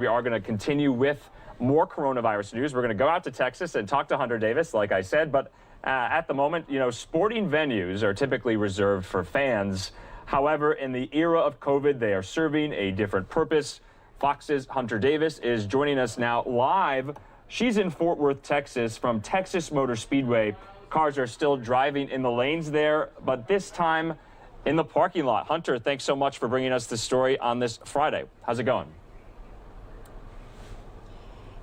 We are going to continue with more coronavirus news. We're going to go out to Texas and talk to Hunter Davis, like I said. But at the moment, sporting venues are typically reserved for fans. However, in the era of COVID, they are serving a different purpose. Fox's Hunter Davis is joining us now live. She's in Fort Worth, Texas, from Texas Motor Speedway. Cars are still driving in the lanes there, but this time in the parking lot. Hunter, thanks so much for bringing us this story on this Friday. How's it going?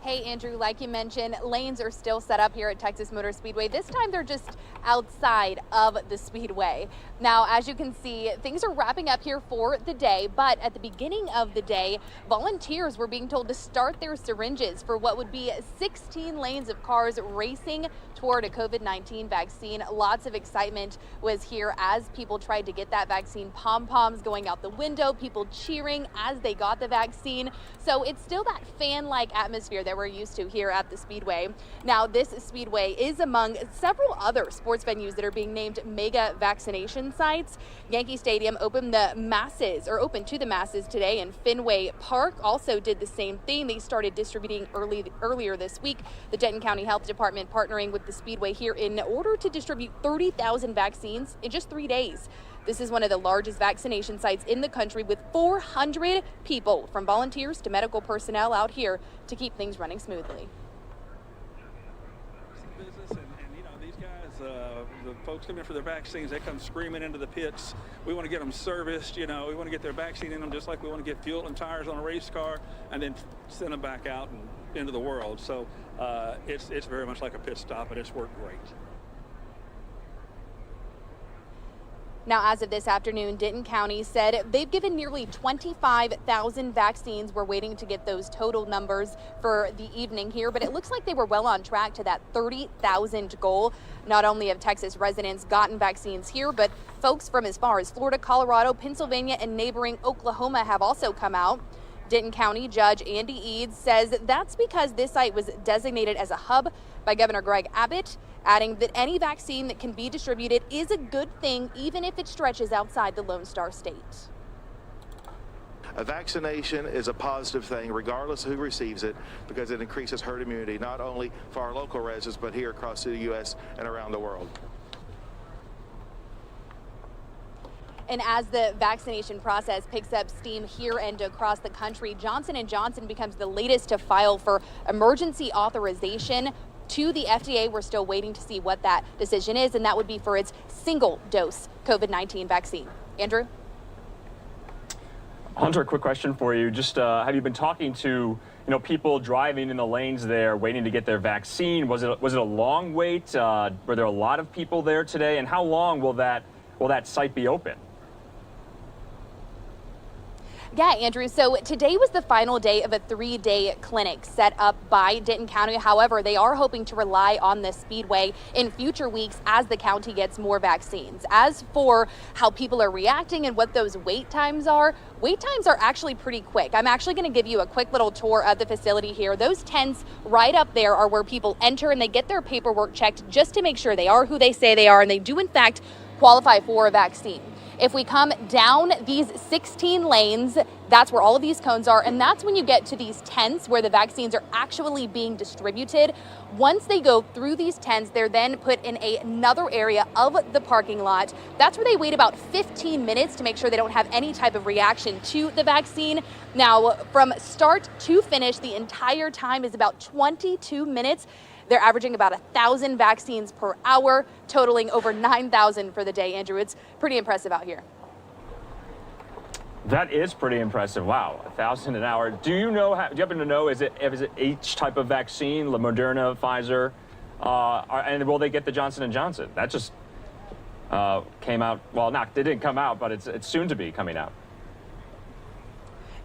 Hey, Andrew, like you mentioned, lanes are still set up here at Texas Motor Speedway. This time they're just outside of the speedway. Now, as you can see, things are wrapping up here for the day, but at the beginning of the day, volunteers were being told to start their syringes for what would be 16 lanes of cars racing toward a COVID-19 vaccine. Lots of excitement was here as people tried to get that vaccine. Pom-poms going out the window, people cheering as they got the vaccine. So it's still that fan-like atmosphere that we're used to here at the Speedway. Now, this Speedway is among several other sports venues that are being named mega vaccination sites. Yankee Stadium opened to the masses today, and Fenway Park also did the same thing. They started distributing earlier this week. The Denton County Health Department partnering with the Speedway here in order to distribute 30,000 vaccines in just 3 days. This is one of the largest vaccination sites in the country, with 400 people, from volunteers to medical personnel, out here to keep things running smoothly. Business and these guys, the folks come in for their vaccines, they come screaming into the pits. We want to get them serviced, we want to get their vaccine in them just like we want to get fuel and tires on a race car and then send them back out and into the world. So it's very much like a pit stop, and it's worked great. Now, as of this afternoon, Denton County said they've given nearly 25,000 vaccines. We're waiting to get those total numbers for the evening here, but it looks like they were well on track to that 30,000 goal. Not only have Texas residents gotten vaccines here, but folks from as far as Florida, Colorado, Pennsylvania, and neighboring Oklahoma have also come out. Denton County Judge Andy Eads says that's because this site was designated as a hub by Governor Greg Abbott, adding that any vaccine that can be distributed is a good thing, even if it stretches outside the Lone Star State. A vaccination is a positive thing regardless of who receives it, because it increases herd immunity, not only for our local residents, but here across the U.S. and around the world. And as the vaccination process picks up steam here and across the country, Johnson & Johnson becomes the latest to file for emergency authorization to the FDA. We're still waiting to see what that decision is, and that would be for its single-dose COVID-19 vaccine. Andrew? Hunter, a quick question for you. Just have you been talking to people driving in the lanes there, waiting to get their vaccine? Was it a long wait? Were there a lot of people there today? And how long will that site be open? Yeah, Andrew, so today was the final day of a 3-day clinic set up by Denton County. However, they are hoping to rely on the Speedway in future weeks as the county gets more vaccines. As for how people are reacting and what those wait times are actually pretty quick. I'm actually going to give you a quick little tour of the facility here. Those tents right up there are where people enter and they get their paperwork checked just to make sure they are who they say they are and they do in fact qualify for a vaccine. If we come down these 16 lanes, that's where all of these cones are, and that's when you get to these tents where the vaccines are actually being distributed. Once they go through these tents, they're then put in another area of the parking lot. That's where they wait about 15 minutes to make sure they don't have any type of reaction to the vaccine. Now, from start to finish, the entire time is about 22 minutes. They're averaging about 1,000 vaccines per hour, totaling over 9,000 for the day, Andrew. It's pretty impressive out here. That is pretty impressive. Wow, 1,000 an hour. Do you happen to know, is it each type of vaccine, the Moderna, Pfizer, and will they get the Johnson & Johnson? That just came out, well, it didn't come out, but it's soon to be coming out.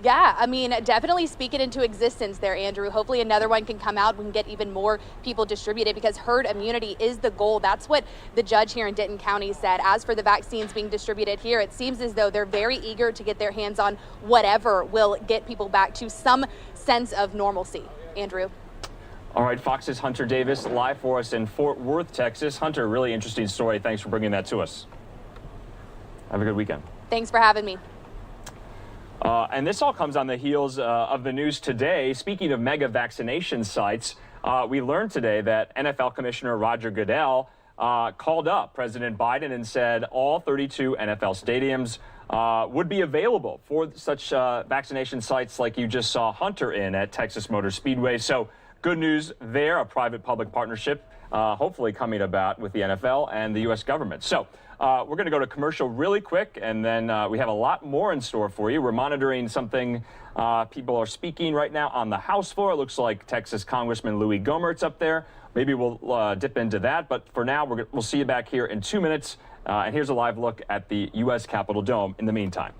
Yeah, I mean, definitely speak it into existence there, Andrew. Hopefully another one can come out. We can get even more people distributed because herd immunity is the goal. That's what the judge here in Denton County said. As for the vaccines being distributed here, it seems as though they're very eager to get their hands on whatever will get people back to some sense of normalcy. Andrew? All right, Fox's Hunter Davis live for us in Fort Worth, Texas. Hunter, really interesting story. Thanks for bringing that to us. Have a good weekend. Thanks for having me. And this all comes on the heels of the news today. Speaking of mega vaccination sites, we learned today that NFL Commissioner Roger Goodell called up President Biden and said all 32 NFL stadiums would be available for such vaccination sites like you just saw Hunter in at Texas Motor Speedway. So good news there, a private-public partnership hopefully coming about with the NFL and the U.S. government. So we're going to go to commercial really quick, and then we have a lot more in store for you. We're monitoring something people are speaking right now on the House floor. It looks like Texas Congressman Louis Gohmert's up there. Maybe we'll dip into that, but for now, we'll see you back here in 2 minutes. And here's a live look at the U.S. Capitol Dome in the meantime.